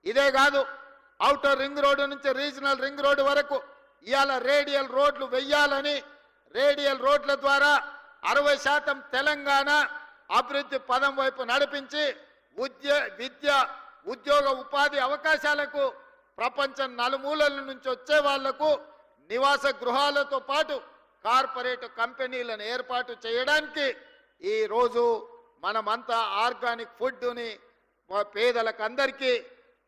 ఇదే కాదు, outer ring road నుంచి రీజనల్ రింగ్ రోడ్డు వరకు ఇవాళ రేడియల్ రోడ్లు వెయ్యాలని, రేడియల్ రోడ్ల ద్వారా 60% తెలంగాణ అభివృద్ధి పదం వైపు నడిపించి విద్య ఉద్యోగ ఉపాధి అవకాశాలకు ప్రపంచం నలుమూలల నుంచి వచ్చే వాళ్లకు నివాస గృహాలతో పాటు కార్పొరేట్ కంపెనీలను ఏర్పాటు చేయడానికి ఈరోజు మనమంతా ఆర్గానిక్ ఫుడ్ని పేదలకు అందరికీ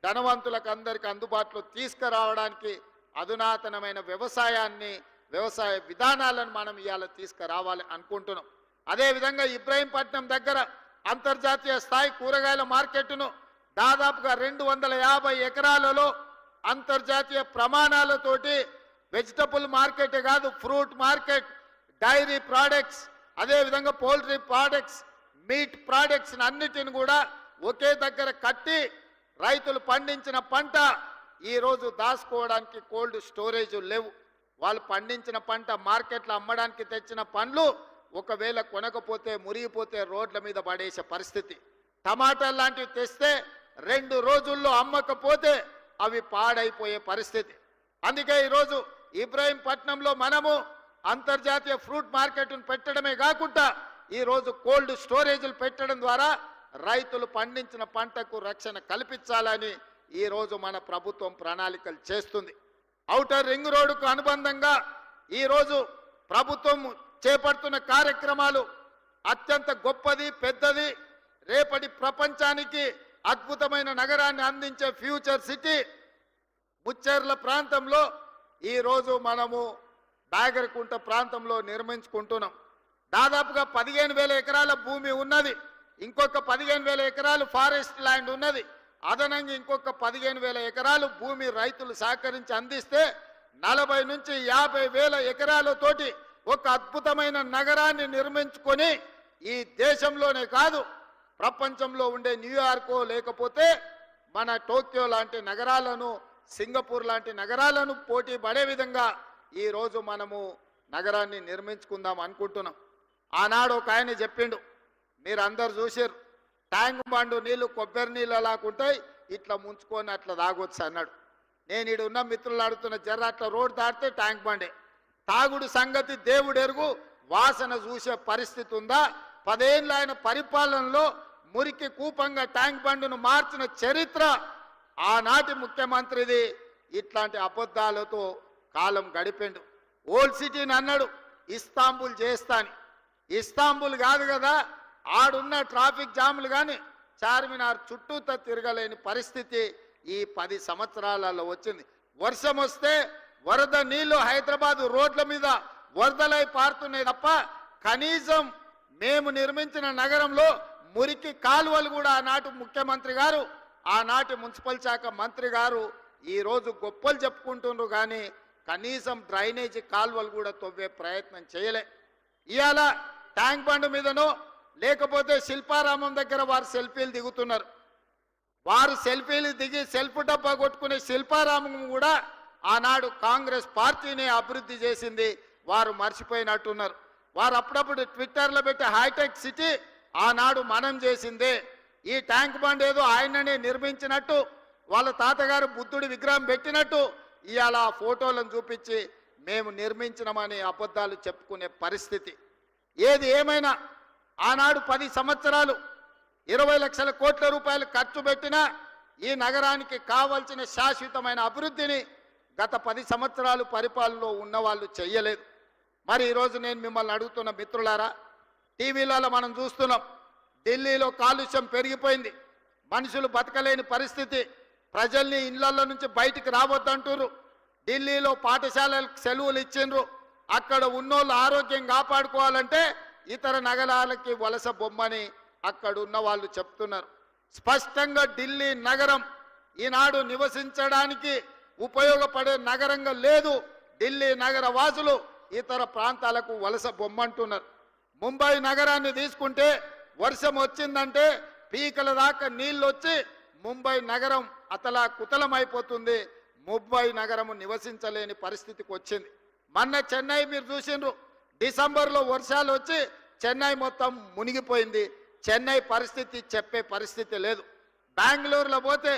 ధనవంతులకు అందరికీ అందుబాటులో తీసుకురావడానికి అధునాతనమైన వ్యవసాయ విధానాలను మనం ఇవాళ తీసుకురావాలి అనుకుంటున్నాం. అదేవిధంగా ఇబ్రహీంపట్నం దగ్గర అంతర్జాతీయ స్థాయి కూరగాయల మార్కెట్ను దాదాపుగా 250 ఎకరాలలో అంతర్జాతీయ ప్రమాణాలతోటి వెజిటబుల్ మార్కెట్ కాదు, ఫ్రూట్ మార్కెట్, డైరీ ప్రోడక్ట్స్, అదేవిధంగా పౌల్ట్రీ ప్రోడక్ట్స్, మీట్ ప్రోడక్ట్స్ అన్నిటిని కూడా ఒకే దగ్గర కట్టి రైతులు పండించిన పంట ఈరోజు దాచుకోవడానికి కోల్డ్ స్టోరేజ్ లేవు. వాళ్ళు పండించిన పంట మార్కెట్లో అమ్మడానికి తెచ్చిన పండ్లు ఒకవేళ కొనకపోతే మురిగిపోతే రోడ్ల మీద పడేసే పరిస్థితి. టమాటాలు లాంటివి తెస్తే 2 రోజుల్లో అమ్మకపోతే అవి పాడైపోయే పరిస్థితి. అందుకే ఈరోజు ఇబ్రహీంపట్నంలో మనము అంతర్జాతీయ ఫ్రూట్ మార్కెట్ను పెట్టడమే కాకుండా ఈరోజు కోల్డ్ స్టోరేజ్లు పెట్టడం ద్వారా రైతులు పండించిన పంటకు రక్షణ కల్పించాలని ఈరోజు మన ప్రభుత్వం ప్రణాళికలు చేస్తుంది. ఔటర్ రింగ్ రోడ్డుకు అనుబంధంగా ఈరోజు ప్రభుత్వం చేపడుతున్న కార్యక్రమాలు అత్యంత గొప్పది, పెద్దది. రేపటి ప్రపంచానికి అద్భుతమైన నగరాన్ని అందించే ఫ్యూచర్ సిటీ ముచ్చెర్ల ప్రాంతంలో ఈరోజు మనము బాగరకుంట ప్రాంతంలో నిర్మించుకుంటున్నాం. దాదాపుగా 15,000 ఎకరాల భూమి ఉన్నది. ఇంకొక 15,000 ఎకరాలు ఫారెస్ట్ ల్యాండ్ ఉన్నది. అదనంగా ఇంకొక 15,000 ఎకరాలు భూమి రైతులు సహకరించి అందిస్తే 40 నుంచి 50,000 ఎకరాలతోటి ఒక అద్భుతమైన నగరాన్ని నిర్మించుకొని ఈ దేశంలోనే కాదు ప్రపంచంలో ఉండే న్యూయార్కో లేకపోతే మన టోక్యో లాంటి నగరాలను, సింగపూర్ లాంటి నగరాలను పోటీ పడే విధంగా ఈరోజు మనము నగరాన్ని నిర్మించుకుందాం అనుకుంటున్నాం. ఆనాడు ఒక ఆయన చెప్పిండు, మీరు అందరు చూసారు, ట్యాంక్ బండు నీళ్లు కొబ్బరి నీళ్ళు అలాగుంటాయి, ఇట్లా ముంచుకొని అట్లా తాగొచ్చు అన్నాడు. నేను ఈడు ఉన్న మిత్రులు అడుగుతున్న జర్ర అట్లా రోడ్ దాటితే ట్యాంక్ బండే. తాగుడు సంగతి దేవుడు ఎరుగు, వాసన చూసే పరిస్థితి ఉందా? 10 ఏళ్ళ ఆయన పరిపాలనలో మురికి కూపంగా ట్యాంక్ బండును మార్చిన చరిత్ర ఆనాటి ముఖ్యమంత్రిది. ఇట్లాంటి అబద్ధాలతో కాలం గడిపిండు. ఓల్డ్ సిటీని అన్నాడు ఇస్తాంబుల్ చేస్తాని. ఇస్తాంబుల్ కాదు కదా, ఆడున్న ట్రాఫిక్ జాములు కానీ చార్మినార్ చుట్టూతో తిరగలేని పరిస్థితి ఈ 10 సంవత్సరాలలో వచ్చింది. వర్షం వస్తే వరద నీళ్లు హైదరాబాద్ రోడ్ల మీద వరదలై పారుతున్నాయి తప్ప కనీసం మేము నిర్మించిన నగరంలో మురికి కాలువలు కూడా ఆనాటి ముఖ్యమంత్రి గారు, ఆనాటి మున్సిపల్ శాఖ మంత్రి గారు ఈరోజు గొప్పలు చెప్పుకుంటున్నారు కానీ కనీసం డ్రైనేజీ కాలువలు కూడా తవ్వే ప్రయత్నం చేయలే. ఇవాళ ట్యాంక్ బండ్ మీదనో లేకపోతే శిల్పారామం దగ్గర వారు సెల్ఫీలు దిగుతున్నారు. వారు సెల్ఫీలు దిగి సెల్ఫ్ డబ్బా కొట్టుకునే శిల్పారామం కూడా ఆనాడు కాంగ్రెస్ పార్టీని అభివృద్ధి చేసింది, వారు మర్చిపోయినట్టున్నారు. వారు అప్పుడప్పుడు ట్విట్టర్లో పెట్టి హైటెక్ సిటీ ఆనాడు మనం చేసిందే. ఈ ట్యాంక్ బండ్ ఏదో ఆయననే నిర్మించినట్టు, వాళ్ళ తాతగారు బుద్ధుడి విగ్రహం పెట్టినట్టు ఇవాళ ఆ ఫోటోలను చూపించి మేము నిర్మించినామని అబద్ధాలు చెప్పుకునే పరిస్థితి. ఏది ఏమైనా ఆనాడు 10 సంవత్సరాలు 20 లక్షల కోట్ల రూపాయలు ఖర్చు పెట్టినా ఈ నగరానికి కావాల్సిన శాశ్వతమైన అభివృద్ధిని గత 10 సంవత్సరాలు పరిపాలనలో ఉన్నవాళ్ళు చెయ్యలేదు. మరి ఈరోజు నేను మిమ్మల్ని అడుగుతున్న మిత్రులారా, టీవీలలో మనం చూస్తున్నాం, ఢిల్లీలో కాలుష్యం పెరిగిపోయింది, మనుషులు బతకలేని పరిస్థితి, ప్రజల్ని ఇళ్లలో నుంచి బయటికి రావద్దంటారు. ఢిల్లీలో పాఠశాలలకు సెలవులు ఇచ్చిండ్రు. అక్కడ ఉన్నోళ్ళు ఆరోగ్యం కాపాడుకోవాలంటే ఇతర నగరాలకి వలస బొమ్మని అక్కడ ఉన్న వాళ్ళు చెప్తున్నారు. స్పష్టంగా ఢిల్లీ నగరం ఈనాడు నివసించడానికి ఉపయోగపడే నగరంగా లేదు. ఢిల్లీ నగర వాసులు ఇతర ప్రాంతాలకు వలస బొమ్మంటున్నారు. ముంబై నగరాన్ని తీసుకుంటే వర్షం వచ్చిందంటే పీకల దాకా నీళ్ళు వచ్చి ముంబై నగరం అతలా కుతలమైపోతుంది. ముంబై నగరము నివసించలేని పరిస్థితికి వచ్చింది. మొన్న చెన్నై మీరు చూసిండ్రు, డిసెంబర్లో వర్షాలు వచ్చి చెన్నై మొత్తం మునిగిపోయింది. చెన్నై పరిస్థితి చెప్పే పరిస్థితి లేదు. బెంగళూరులో పోతే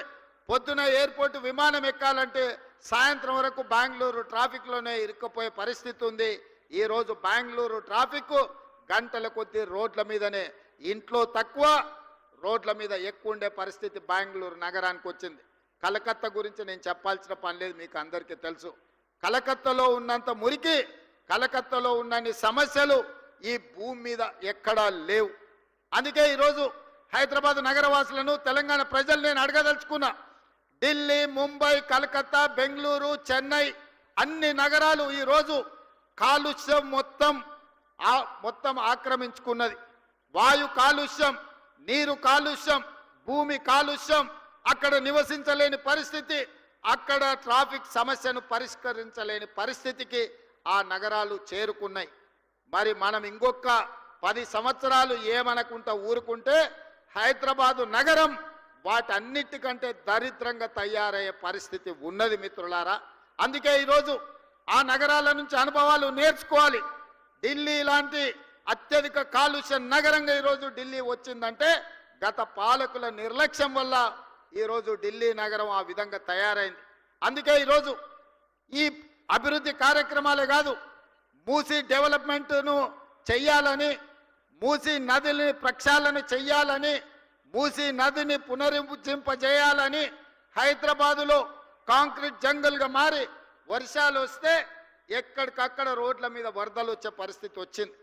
పొద్దున ఎయిర్పోర్ట్ విమానం ఎక్కాలంటే సాయంత్రం వరకు బెంగళూరు ట్రాఫిక్లోనే ఇరుక్కుపోయే పరిస్థితి ఉంది. ఈరోజు బెంగళూరు ట్రాఫిక్ గంటల కొద్దీ రోడ్ల మీదనే, ఇంట్లో తక్కువ రోడ్ల మీద ఎక్కువ ఉండే పరిస్థితి బెంగళూరు నగరానికి వచ్చింది. కలకత్తా గురించి నేను చెప్పాల్సిన పని లేదు, మీకు అందరికీ తెలుసు. కలకత్తాలో ఉన్నంత మురికి, కలకత్తాలో ఉన్నన్ని సమస్యలు ఈ భూమి మీద ఎక్కడా లేవు. అందుకే ఈరోజు హైదరాబాద్ నగరవాసులను, తెలంగాణ ప్రజలు నేను అడగదలుచుకున్నా. ఢిల్లీ, ముంబై, కలకత్తా, బెంగళూరు, చెన్నై అన్ని నగరాలు ఈరోజు కాలుష్యం మొత్తం ఆక్రమించుకున్నది. వాయు కాలుష్యం, నీరు కాలుష్యం, భూమి కాలుష్యం, అక్కడ నివసించలేని పరిస్థితి, అక్కడ ట్రాఫిక్ సమస్యను పరిష్కరించలేని పరిస్థితికి ఆ నగరాలు చేరుకున్నాయి. మరి మనం ఇంకొక 10 సంవత్సరాలు ఏమనుకుంటా ఊరుకుంటే హైదరాబాదు నగరం వాటన్నిటికంటే దరిద్రంగా తయారయ్యే పరిస్థితి ఉన్నది మిత్రులారా. అందుకే ఈరోజు ఆ నగరాల నుంచి అనుభవాలు నేర్చుకోవాలి. ఢిల్లీ లాంటి అత్యధిక కాలుష్య నగరంగా ఈరోజు ఢిల్లీ వచ్చిందంటే గత పాలకుల నిర్లక్ష్యం వల్ల ఈరోజు ఢిల్లీ నగరం ఆ విధంగా తయారైంది. అందుకే ఈరోజు ఈ అభివృద్ధి కార్యక్రమాలే కాదు, మూసీ డెవలప్మెంట్ను చెయ్యాలని, మూసీ నదిని ప్రక్షాళన చెయ్యాలని, మూసీ నదిని పునరుజ్జింపజేయాలని హైదరాబాదులో కాంక్రీట్ జంగల్గా మారి వర్షాలు వస్తే ఎక్కడికక్కడ రోడ్ల మీద వరదలు వచ్చే పరిస్థితి వచ్చింది.